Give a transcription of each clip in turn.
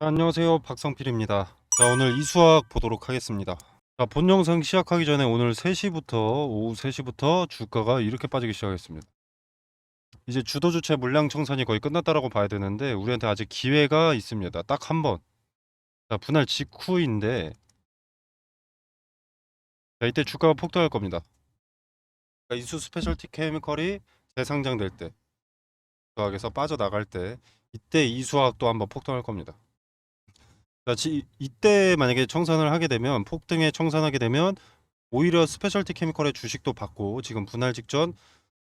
자, 안녕하세요. 박성필입니다. 자, 오늘 이수학 보도록 하겠습니다. 자, 본 영상 시작하기 전에 오늘 오후 3시부터 주가가 이렇게 빠지기 시작했습니다. 이제 주도 주체 물량 청산이 거의 끝났다라고 봐야 되는데 우리한테 아직 기회가 있습니다. 딱 한 번. 자, 분할 직후인데 자, 이때 주가가 폭등할 겁니다. 그러니까 이수 스페셜티 케미컬이 재상장될 때, 수학에서 빠져나갈 때 이때 이수학도 한번 폭등할 겁니다. 자, 이때 만약에 청산을 하게 되면 폭등에 청산하게 되면 오히려 스페셜티 케미컬의 주식도 받고 지금 분할 직전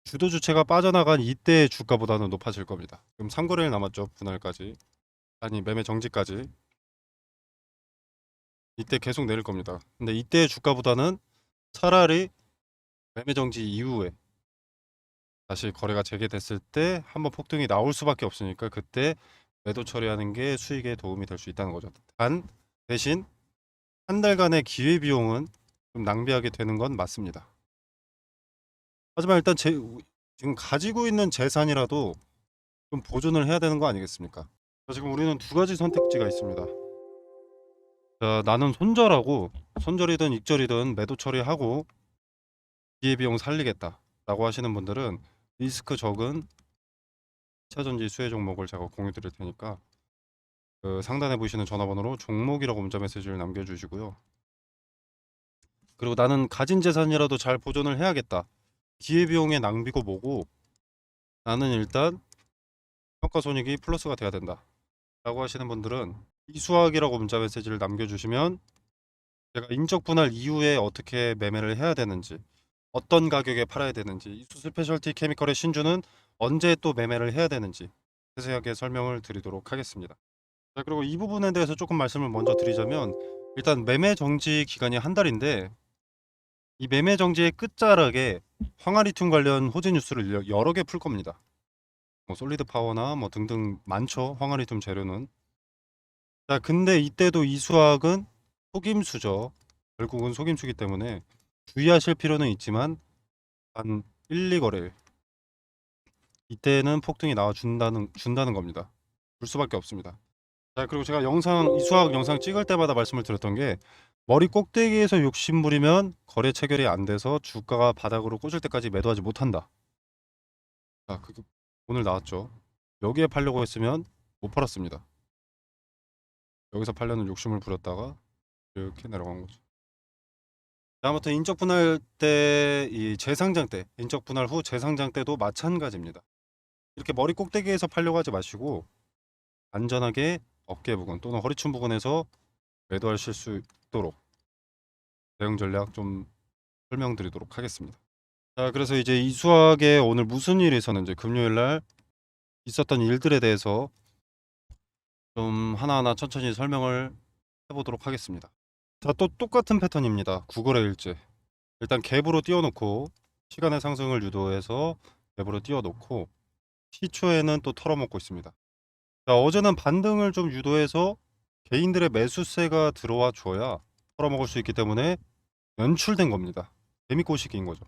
주도 주체가 빠져나간 이때 주가보다는 높아질 겁니다. 지금 3거래일 남았죠. 분할까지. 아니 매매 정지까지. 이때 계속 내릴 겁니다. 근데 이때 주가보다는 차라리 매매 정지 이후에 다시 거래가 재개됐을 때 한번 폭등이 나올 수밖에 없으니까 그때 매도 처리하는 게 수익에 도움이 될 수 있다는 거죠. 단 대신 한 달간의 기회 비용은 좀 낭비하게 되는 건 맞습니다. 하지만 일단 지금 가지고 있는 재산이라도 좀 보존을 해야 되는 거 아니겠습니까? 자, 지금 우리는 두 가지 선택지가 있습니다. 자, 나는 손절하고 손절이든 익절이든 매도 처리하고 기회비용 살리겠다 라고 하시는 분들은 리스크 적은 차전지 수혜 종목을 제가 공유 드릴 테니까 그 상단에 보이시는 전화번호로 종목이라고 문자 메시지를 남겨주시고요. 그리고 나는 가진 재산이라도 잘 보존을 해야겠다. 기회비용의 낭비고 뭐고 나는 일단 평가손익이 플러스가 돼야 된다 라고 하시는 분들은 이수학이라고 문자 메시지를 남겨주시면 제가 인적 분할 이후에 어떻게 매매를 해야 되는지 어떤 가격에 팔아야 되는지 이수 스페셜티 케미컬의 신주는 언제 또 매매를 해야 되는지 세세하게 설명을 드리도록 하겠습니다. 자, 그리고 이 부분에 대해서 조금 말씀을 먼저 드리자면 일단 매매 정지 기간이 한 달인데 이 매매 정지의 끝자락에 황아리튬 관련 호재 뉴스를 여러 개 풀 겁니다. 뭐 솔리드 파워나 뭐 등등 많죠. 황아리튬 재료는. 자, 근데 이때도 이수학은 속임수죠. 결국은 속임수기 때문에 주의하실 필요는 있지만 한 1, 2거래일 이때는 폭등이 나와 준다는 겁니다. 줄 수밖에 없습니다. 자, 그리고 제가 이수학 영상 찍을 때마다 말씀을 드렸던 게 머리 꼭대기에서 욕심 부리면 거래 체결이 안 돼서 주가가 바닥으로 꽂을 때까지 매도하지 못한다. 자, 그게 오늘 나왔죠. 여기에 팔려고 했으면 못 팔았습니다. 여기서 팔려는 욕심을 부렸다가 이렇게 내려간 거죠. 아무튼 인적 분할 때, 이 재상장 때, 인적 분할 후 재상장 때도 마찬가지입니다. 이렇게 머리 꼭대기에서 팔려고 하지 마시고 안전하게 어깨 부근 또는 허리춤 부근에서 매도하실 수 있도록 대응 전략 좀 설명드리도록 하겠습니다. 자, 그래서 이제 이 수학에 오늘 무슨 일이 있었는지 금요일 날 있었던 일들에 대해서 좀 하나하나 천천히 설명을 해보도록 하겠습니다. 자, 또 똑같은 패턴입니다. 9거래일째. 일단 갭으로 띄워놓고 시간의 상승을 유도해서 갭으로 띄워놓고 시초에는 또 털어먹고 있습니다. 자, 어제는 반등을 좀 유도해서 개인들의 매수세가 들어와 줘야 털어먹을 수 있기 때문에 연출된 겁니다. 개미 꼬시기인 거죠.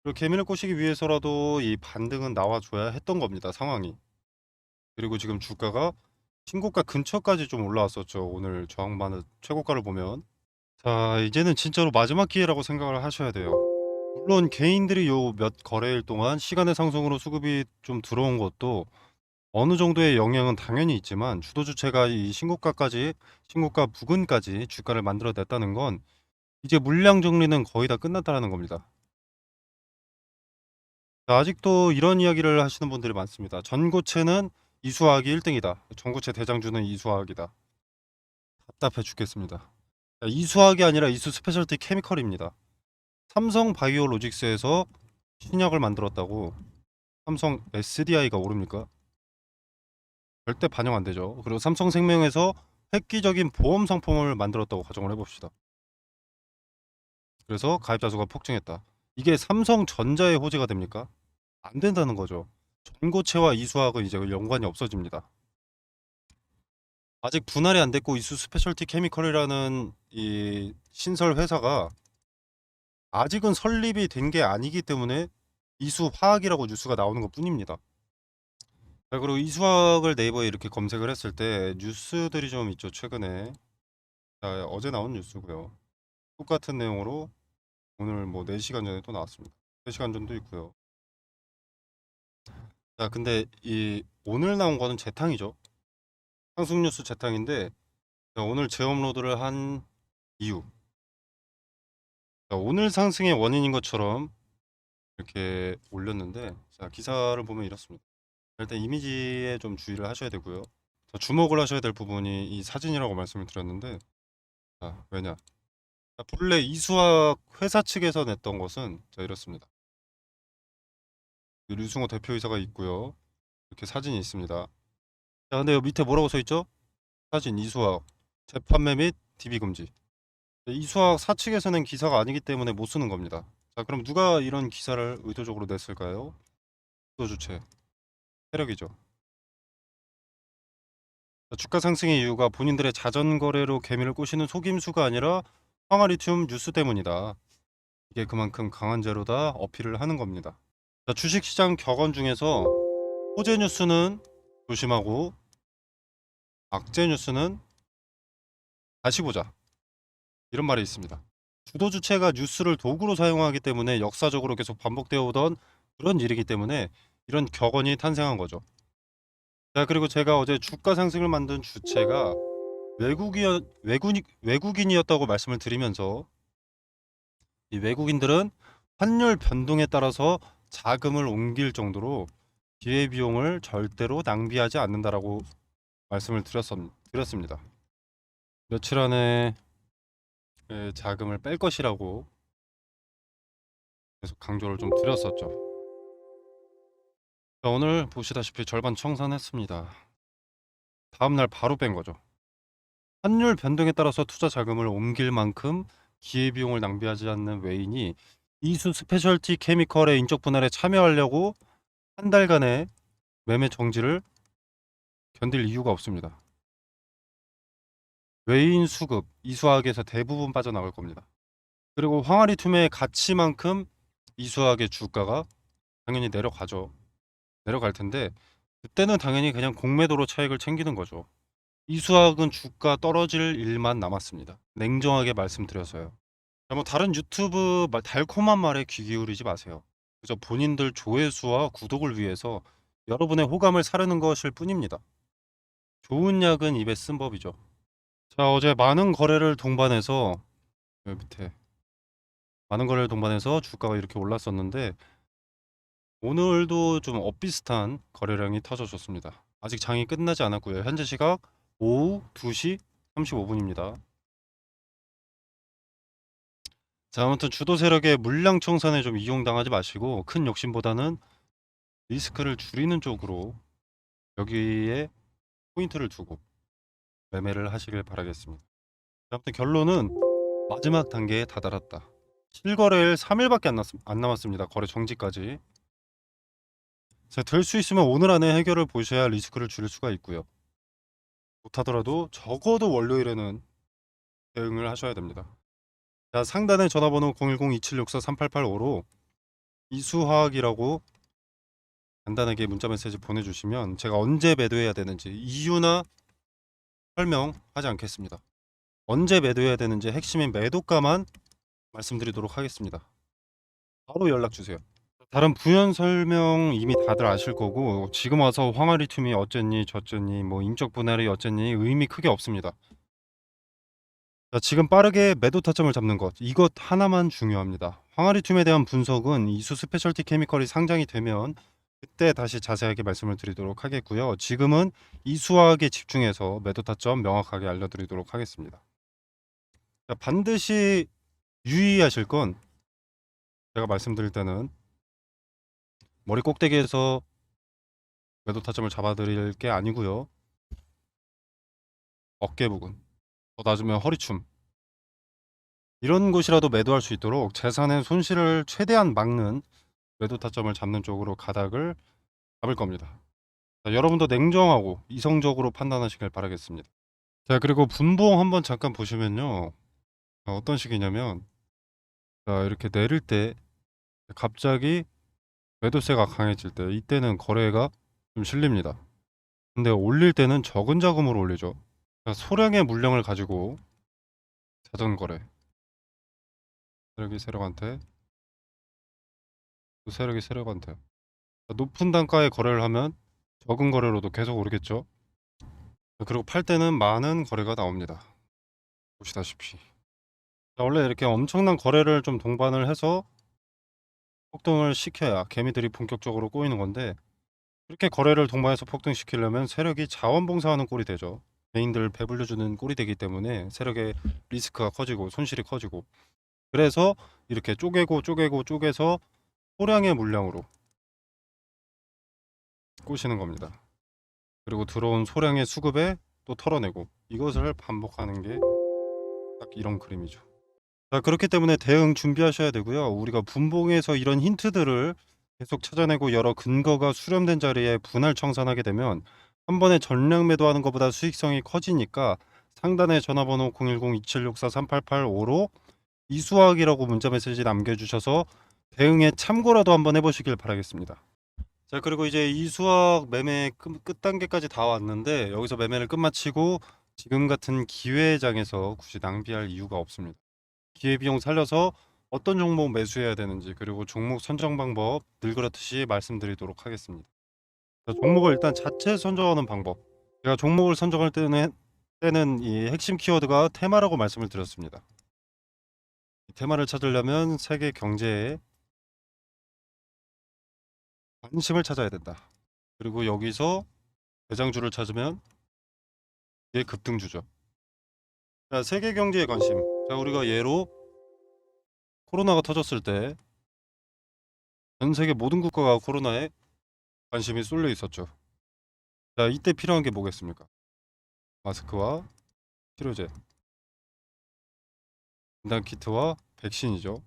그리고 개미를 꼬시기 위해서라도 이 반등은 나와줘야 했던 겁니다. 상황이. 그리고 지금 주가가 신고가 근처까지 좀 올라왔었죠. 오늘 저항받는 최고가를 보면. 자, 이제는 진짜로 마지막 기회라고 생각을 하셔야 돼요. 물론 개인들이 요 몇 거래일 동안 시간의 상승으로 수급이 좀 들어온 것도 어느 정도의 영향은 당연히 있지만 주도 주체가 이 신고가 부근까지 주가를 만들어냈다는 건 이제 물량 정리는 거의 다 끝났다는 겁니다. 자, 아직도 이런 이야기를 하시는 분들이 많습니다. 전고체는 이수학이 1등이다. 전고체 대장주는 이수학이다. 답답해 죽겠습니다. 자, 이수학이 아니라 이수 스페셜티 케미컬입니다. 삼성 바이오로직스에서 신약을 만들었다고 삼성 SDI가 오릅니까? 절대 반영 안 되죠. 그리고 삼성생명에서 획기적인 보험 상품을 만들었다고 가정을 해봅시다. 그래서 가입자 수가 폭증했다. 이게 삼성전자의 호재가 됩니까? 안 된다는 거죠. 전고체와 이수학은 이제 연관이 없어집니다. 아직 분할이 안 됐고 이수 스페셜티 케미컬이라는 이 신설 회사가 아직은 설립이 된 게 아니기 때문에 이수 화학이라고 뉴스가 나오는 것 뿐입니다. 자, 그리고 이수학을 네이버에 이렇게 검색을 했을 때 뉴스들이 좀 있죠, 최근에. 자, 어제 나온 뉴스고요. 똑같은 내용으로 오늘 뭐 4시간 전에 또 나왔습니다. 3시간 전도 있고요. 자, 근데 이 오늘 나온 거는 재탕이죠. 상승 뉴스 재탕인데, 자, 오늘 재업로드를 한 이유. 자, 오늘 상승의 원인인 것처럼 이렇게 올렸는데, 자, 기사를 보면 이렇습니다. 일단 이미지에 좀 주의를 하셔야 되고요. 자, 주목을 하셔야 될 부분이 이 사진이라고 말씀을 드렸는데, 자, 왜냐? 자, 본래 이수학 회사 측에서 냈던 것은 자, 이렇습니다. 류승호 대표이사가 있고요. 이렇게 사진이 있습니다. 자, 근데 여기 밑에 뭐라고 써 있죠? 사진 이수학 재판매 및 DB 금지. 이수학 사측에서 낸 기사가 아니기 때문에 못 쓰는 겁니다. 자, 그럼 누가 이런 기사를 의도적으로 냈을까요? 주도 주체 세력이죠. 자, 주가 상승의 이유가 본인들의 자전 거래로 개미를 꼬시는 속임수가 아니라 황화리튬 뉴스 때문이다. 이게 그만큼 강한 재료다 어필을 하는 겁니다. 자, 주식시장 격언 중에서 호재 뉴스는 조심하고 악재 뉴스는 다시 보자. 이런 말이 있습니다. 주도 주체가 뉴스를 도구로 사용하기 때문에 역사적으로 계속 반복되어 오던 그런 일이기 때문에 이런 격언이 탄생한 거죠. 자, 그리고 제가 어제 주가 상승을 만든 주체가 외국인이었다고 말씀을 드리면서 이 외국인들은 환율 변동에 따라서 자금을 옮길 정도로 기회비용을 절대로 낭비하지 않는다라고 말씀을 드렸습니다. 며칠 안에 자금을 뺄 것이라고 계속 강조를 좀 드렸었죠. 자, 오늘 보시다시피 절반 청산했습니다. 다음날 바로 뺀 거죠. 환율 변동에 따라서 투자 자금을 옮길 만큼 기회비용을 낭비하지 않는 외인이 이수 스페셜티 케미컬의 인적 분할에 참여하려고 한 달간의 매매 정지를 견딜 이유가 없습니다. 외인 수급, 이수학에서 대부분 빠져나갈 겁니다. 그리고 황화리튬의 가치만큼 이수학의 주가가 당연히 내려가죠. 내려갈 텐데 그때는 당연히 그냥 공매도로 차익을 챙기는 거죠. 이수학은 주가 떨어질 일만 남았습니다. 냉정하게 말씀드려서요. 뭐 다른 유튜브 달콤한 말에 귀 기울이지 마세요. 그저 본인들 조회수와 구독을 위해서 여러분의 호감을 사르는 것일 뿐입니다. 좋은 약은 입에 쓴 법이죠. 자, 어제 많은 거래를 동반해서 여기 밑에 많은 거래를 동반해서 주가가 이렇게 올랐었는데 오늘도 좀 엇비슷한 거래량이 터져줬습니다. 아직 장이 끝나지 않았고요. 현재 시각 오후 2시 35분입니다. 자, 아무튼 주도 세력의 물량 청산에 좀 이용당하지 마시고 큰 욕심보다는 리스크를 줄이는 쪽으로 여기에 포인트를 두고 매매를 하시길 바라겠습니다. 아무튼 결론은 마지막 단계에 다다랐다. 실거래일 3일밖에 안 남았습니다. 거래 정지까지. 될 수 있으면 오늘 안에 해결을 보셔야 리스크를 줄일 수가 있고요. 못하더라도 적어도 월요일에는 대응을 하셔야 됩니다. 자, 상단에 전화번호 010-2764-3885로 이수화학이라고 간단하게 문자메시지 보내주시면 제가 언제 매도해야 되는지 이유나 설명하지 않겠습니다. 언제 매도해야 되는지 핵심인 매도가만 말씀드리도록 하겠습니다. 바로 연락주세요. 다른 부연 설명 이미 다들 아실 거고 지금 와서 황화리튬이 어쨌니 저쨌니 뭐 인적 분할이 어쨌니 의미 크게 없습니다. 자, 지금 빠르게 매도 타점을 잡는 것 이것 하나만 중요합니다. 황화리튬에 대한 분석은 이수 스페셜티 케미컬이 상장이 되면 그때 다시 자세하게 말씀을 드리도록 하겠고요. 지금은 이수화학에 집중해서 매도 타점 명확하게 알려드리도록 하겠습니다. 자, 반드시 유의하실 건 제가 말씀드릴 때는 머리 꼭대기에서 매도 타점을 잡아드릴 게 아니고요. 어깨 부분, 더 낮으면 허리춤 이런 곳이라도 매도할 수 있도록 재산의 손실을 최대한 막는 매도 타점을 잡는 쪽으로 가닥을 잡을 겁니다. 자, 여러분도 냉정하고 이성적으로 판단하시길 바라겠습니다. 자, 그리고 분봉 한번 잠깐 보시면요. 어떤 식이냐면 자, 이렇게 내릴 때 갑자기 매도세가 강해질 때 이때는 거래가 좀 실립니다. 근데 올릴 때는 적은 자금으로 올리죠. 그러니까 소량의 물량을 가지고 자전 거래. 세력이 세력한테, 또 세력이 세력한테. 높은 단가의 거래를 하면 적은 거래로도 계속 오르겠죠. 그리고 팔 때는 많은 거래가 나옵니다. 보시다시피. 자, 원래 이렇게 엄청난 거래를 좀 동반을 해서 폭등을 시켜야 개미들이 본격적으로 꼬이는 건데, 이렇게 거래를 동반해서 폭등시키려면 세력이 자원봉사하는 꼴이 되죠. 개인들 배불려주는 꼴이 되기 때문에 세력의 리스크가 커지고 손실이 커지고, 그래서 이렇게 쪼개서 소량의 물량으로 꼬시는 겁니다. 그리고 들어온 소량의 수급에 또 털어내고, 이것을 반복하는 게 딱 이런 그림이죠. 자, 그렇기 때문에 대응 준비하셔야 되고요. 우리가 분봉에서 이런 힌트들을 계속 찾아내고 여러 근거가 수렴된 자리에 분할 청산하게 되면 한 번에 전량 매도하는 것보다 수익성이 커지니까, 상단의 전화번호 010-2764-3885로 이수학이라고 문자 메시지 남겨주셔서 대응에 참고라도 한번 해보시길 바라겠습니다. 자, 그리고 이제 이수학 매매 끝 단계까지 다 왔는데, 여기서 매매를 끝마치고 지금 같은 기회장에서 굳이 낭비할 이유가 없습니다. 기회비용 살려서 어떤 종목 매수해야 되는지, 그리고 종목 선정 방법 늘 그렇듯이 말씀드리도록 하겠습니다. 자, 종목을 일단 자체 선정하는 방법. 제가 종목을 선정할 때는 이 핵심 키워드가 테마라고 말씀을 드렸습니다. 이 테마를 찾으려면 세계 경제에 관심을 찾아야 된다. 그리고 여기서 대장주를 찾으면 이게 급등주죠. 자, 세계 경제에 관심. 자, 우리가 예로 코로나가 터졌을 때 전 세계 모든 국가가 코로나에 관심이 쏠려 있었죠. 자, 이때 필요한 게 뭐겠습니까? 마스크와 치료제, 진단 키트와 백신이죠.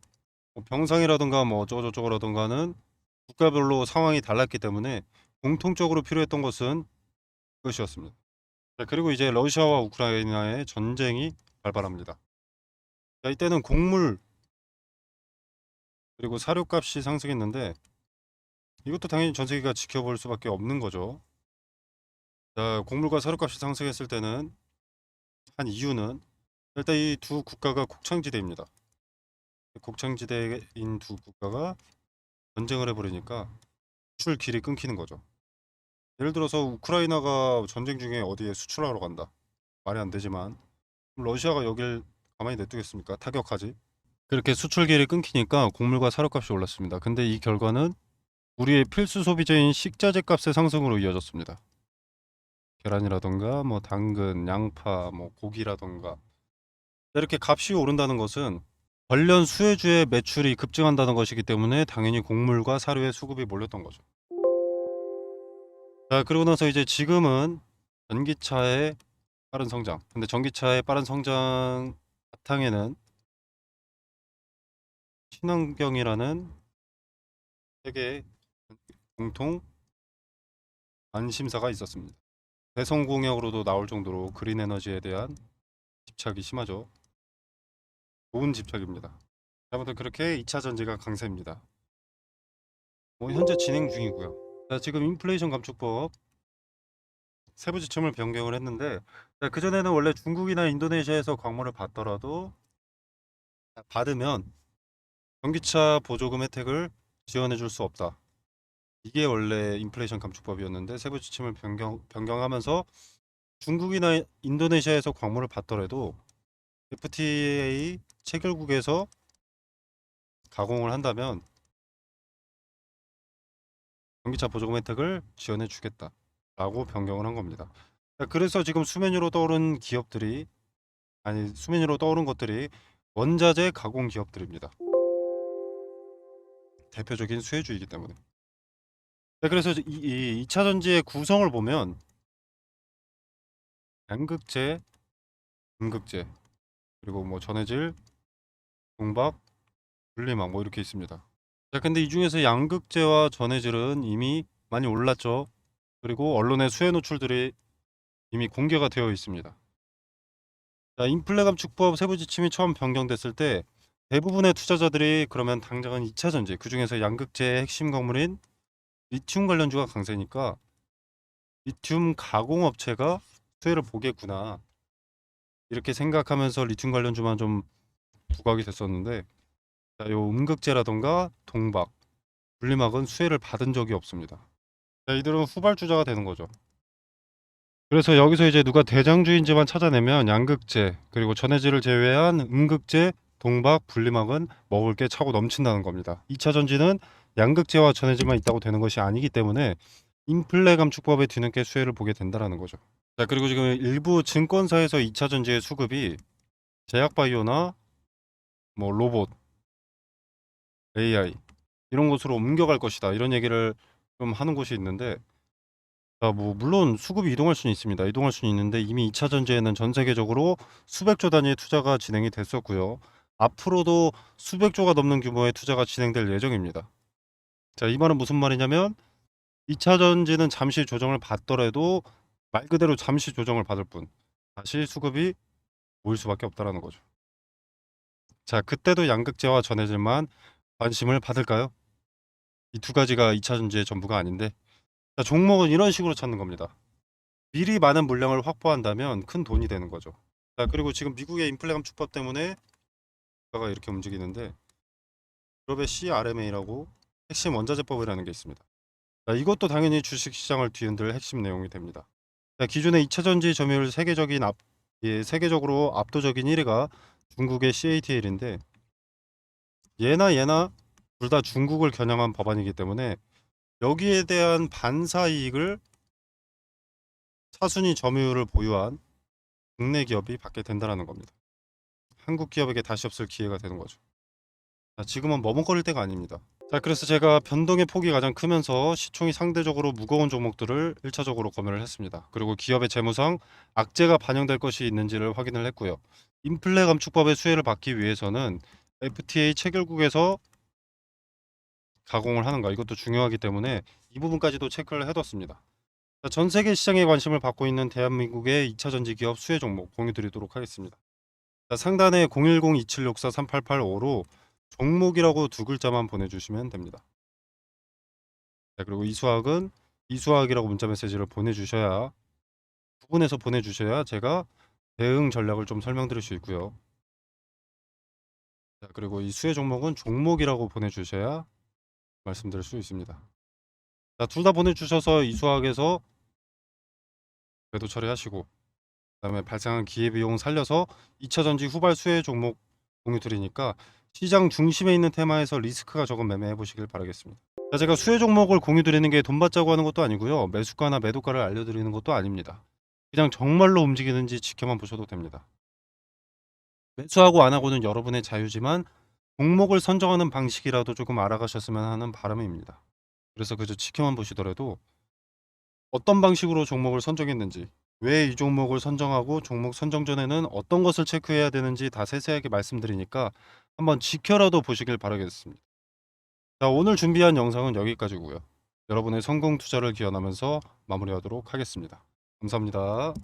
뭐 병상이라든가 뭐 어쩌고저쩌고라든가는 국가별로 상황이 달랐기 때문에 공통적으로 필요했던 것은 그것이었습니다. 자, 그리고 이제 러시아와 우크라이나의 전쟁이 발발합니다. 자, 이때는 곡물 그리고 사료값이 상승했는데, 이것도 당연히 전 세계가 지켜볼 수밖에 없는 거죠. 자, 곡물과 사료값이 상승했을 때는 한 이유는, 일단 이 두 국가가 곡창지대입니다. 곡창지대인 두 국가가 전쟁을 해버리니까 수출 길이 끊기는 거죠. 예를 들어서 우크라이나가 전쟁 중에 어디에 수출하러 간다. 말이 안 되지만 러시아가 여길 가만히 냅두겠습니까? 타격하지. 그렇게 수출 길이 끊기니까 곡물과 사료값이 올랐습니다. 근데 이 결과는 우리의 필수 소비재인 식자재 값의 상승으로 이어졌습니다. 계란이라던가 뭐 당근, 양파, 뭐 고기라던가, 이렇게 값이 오른다는 것은 관련 수혜주의 매출이 급증한다는 것이기 때문에 당연히 곡물과 사료의 수급이 몰렸던 거죠. 자, 그러고 나서 이제 지금은 전기차의 빠른 성장. 근데 전기차의 빠른 성장 바탕에는 친환경이라는 세계 공통 관심사가 있었습니다. 대선 공약으로도 나올 정도로 그린 에너지에 대한 집착이 심하죠. 좋은 집착입니다. 아무튼 그렇게 2차 전지가 강세입니다. 뭐 현재 진행 중이고요. 자, 지금 인플레이션 감축법 세부 지침을 변경을 했는데, 그전에는 원래 중국이나 인도네시아에서 광물을 받더라도 받으면 전기차 보조금 혜택을 지원해 줄 수 없다. 이게 원래 인플레이션 감축법이었는데, 세부 지침을 변경하면서 중국이나 인도네시아에서 광물을 받더라도 FTA 체결국에서 가공을 한다면 전기차 보조금 혜택을 지원해 주겠다라고 변경을 한 겁니다. 그래서 지금 수면 위로 떠오른 것들이 원자재 가공 기업들입니다. 대표적인 수혜주이기 때문에. 그래서 이 2차 전지의 구성을 보면 양극재, 음극재, 그리고 뭐 전해질, 동박, 분리막 뭐 이렇게 있습니다. 자, 근데 이 중에서 양극재와 전해질은 이미 많이 올랐죠. 그리고 언론의 수혜 노출들이 이미 공개가 되어 있습니다. 자, 인플레 감축법 세부 지침이 처음 변경됐을 때 대부분의 투자자들이 그러면 당장은 2차 전지, 그중에서 양극재의 핵심 광물인 리튬 관련주가 강세니까 리튬 가공 업체가 수혜를 보겠구나. 이렇게 생각하면서 리튬 관련주만 좀 부각이 됐었는데, 자, 요 음극재라던가 동박, 분리막은 수혜를 받은 적이 없습니다. 자, 이들은 후발주자가 되는 거죠. 그래서 여기서 이제 누가 대장주인지만 찾아내면 양극재 그리고 전해질을 제외한 음극재, 동박, 분리막은 먹을 게 차고 넘친다는 겁니다. 2차 전지는 양극재와 전해질만 있다고 되는 것이 아니기 때문에 인플레 감축법에 뒤늦게 수혜를 보게 된다는 거죠. 자, 그리고 지금 일부 증권사에서 2차 전지의 수급이 제약바이오나 뭐 로봇, AI 이런 곳으로 옮겨갈 것이다, 이런 얘기를 좀 하는 곳이 있는데, 자, 뭐 물론 수급이 이동할 수는 있습니다. 이동할 수는 있는데 이미 2차 전지에는 전 세계적으로 수백조 단위의 투자가 진행이 됐었고요. 앞으로도 수백조가 넘는 규모의 투자가 진행될 예정입니다. 자, 이 말은 무슨 말이냐면 2차 전지는 잠시 조정을 받더라도 말 그대로 잠시 조정을 받을 뿐 다시 수급이 모일 수밖에 없다라는 거죠. 자, 그때도 양극재와 전해질만 관심을 받을까요? 이 두 가지가 2차 전지의 전부가 아닌데, 자, 종목은 이런 식으로 찾는 겁니다. 미리 많은 물량을 확보한다면 큰 돈이 되는 거죠. 자, 그리고 지금 미국의 인플레 감축법 때문에 주가가 이렇게 움직이는데, 유럽의 CRMA라고 핵심 원자재법이라는 게 있습니다. 자, 이것도 당연히 주식시장을 뒤흔들 핵심 내용이 됩니다. 자, 기존의 2차 전지 점유율 세계적으로 압도적인 1위가 중국의 CATL인데, 얘나 둘 다 중국을 겨냥한 법안이기 때문에 여기에 대한 반사 이익을 차순위 점유율을 보유한 국내 기업이 받게 된다는 겁니다. 한국 기업에게 다시 없을 기회가 되는 거죠. 자, 지금은 머뭇거릴 때가 아닙니다. 자, 그래서 제가 변동의 폭이 가장 크면서 시총이 상대적으로 무거운 종목들을 1차적으로 검열을 했습니다. 그리고 기업의 재무상 악재가 반영될 것이 있는지를 확인을 했고요. 인플레 감축법의 수혜를 받기 위해서는 FTA 체결국에서 가공을 하는가, 이것도 중요하기 때문에 이 부분까지도 체크를 해뒀습니다. 자, 전 세계 시장에 관심을 받고 있는 대한민국의 2차 전지 기업 수혜 종목 공유 드리도록 하겠습니다. 자, 상단에 010-2764-3885로 종목이라고 두 글자만 보내주시면 됩니다. 자, 그리고 이수학이라고 문자 메시지를 보내주셔야, 구분해서 보내주셔야 제가 대응 전략을 좀 설명드릴 수 있고요. 자, 그리고 이 수혜 종목은 종목이라고 보내주셔야 말씀드릴 수 있습니다. 자, 둘 다 보내주셔서 이수학에서 궤도 처리하시고, 그다음에 발생한 기회비용 살려서 2차 전지 후발 수혜 종목 공유 드리니까 시장 중심에 있는 테마에서 리스크가 적은 매매해 보시길 바라겠습니다. 자, 제가 수혜 종목을 공유 드리는 게 돈 받자고 하는 것도 아니고요. 매수가나 매도가를 알려드리는 것도 아닙니다. 그냥 정말로 움직이는지 지켜만 보셔도 됩니다. 매수하고 안 하고는 여러분의 자유지만 종목을 선정하는 방식이라도 조금 알아가셨으면 하는 바람입니다. 그래서 그저 지켜만 보시더라도 어떤 방식으로 종목을 선정했는지, 왜 이 종목을 선정하고 종목 선정 전에는 어떤 것을 체크해야 되는지 다 세세하게 말씀드리니까 한번 지켜라도 보시길 바라겠습니다. 자, 오늘 준비한 영상은 여기까지고요. 여러분의 성공 투자를 기원하면서 마무리하도록 하겠습니다. 감사합니다.